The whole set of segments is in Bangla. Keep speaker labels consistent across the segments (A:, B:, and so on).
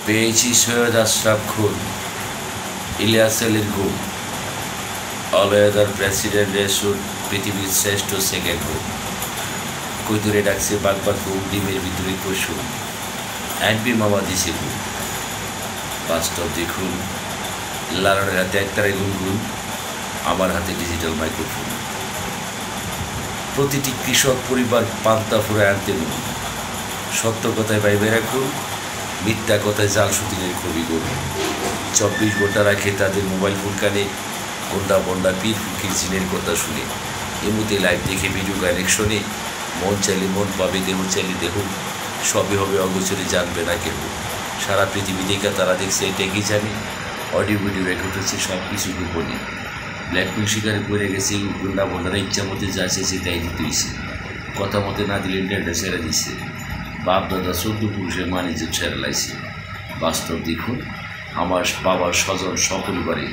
A: পেয়েছি সৈয়দ আশরাফ খুন, ইলিয়াস আলীর গুম, অলওয়েদার প্রেসিডেন্টের সুর, পৃথিবীর শ্রেষ্ঠ সেকেন্ড গুম, কৈতুরে ডাকছে বাগবাগ গুম, ডিমের ভিতরে কুসুম, অ্যান্ডবি মামা দিছে গুম। বাস্তব দেখুন, লালনের হাতে একতারাই গুনগুন, আমার হাতে ডিজিটাল মাইক্রোফোন। প্রতিটি কৃষক পরিবার পান্তা ফুরে আনতে নুন, সত্য কথায় বাইবে রাখুন, মিথ্যা কথায় জাল শুটিংয়ের কবি করুন। 24 ঘন্টা রাখে তাদের মোবাইল ফোন কানে, গন্ডা বন্ডা পীর ফুকির জিনের কথা শুনে। এমুতে লাইভ দেখে ভিডিও কানেকশনে, মন চাইলে মন পাবে, দেহ চাইলে দেহ, সবই হবে অগোচরে, জানবে না কেউ। সারা পৃথিবী দেখে তারা দেখছে এটা কি জানে, অডিও ভিডিও রেকর্ড হচ্ছে সব কিছু গোপনে। ব্ল্যাকমেল শিকারে পড়ে গেছে গুন্ডা বন্ডারা, ইচ্ছা মতে যা চেয়েছে তাই দিতে হয়েছে, কথা মতে না দিলে ইন্টারনেটে ছেড়ে দিচ্ছে। বাপ দাদা 14 পুরুষের মানিজ্য ছেড়ে লাইছে। বাস্তব দেখুন, আমার বাবার স্বজন সপরিবারে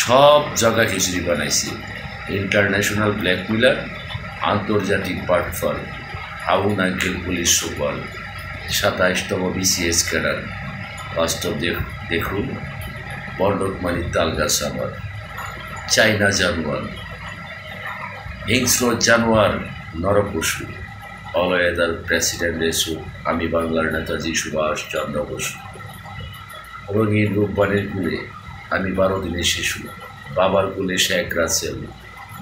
A: সব জায়গা খিচুড়ি বানাইছে। ইন্টারন্যাশনাল ব্ল্যাকমেলার, আন্তর্জাতিক পাটফল, হাউন আঙ্কেল পুলিশ সুপার, 27তম BCS ক্যাডার। বাস্তব দেখুন, বন্ডকমানির তালগাছ আমার, চাইনা জানোয়ার, হিংস্র জানোয়ার, নরপশু, অলওয়েদার প্রেসিডেন্টের সুর, আমি বাংলার নেতাজি সুভাষ চন্দ্র বসু। রঙিন রূপবানের কুলে আমি 12 দিনের শিশু, বাবার কুলে শেখ রাসেল,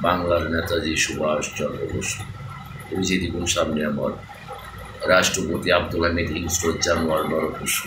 A: বাংলার নেতাজি সুভাষ চন্দ্র বসু। ওই যে দেখুন সামনে আমার রাষ্ট্রপতি আব্দুল হামিদ, হিংস্র জানোয়ার, নরপশু।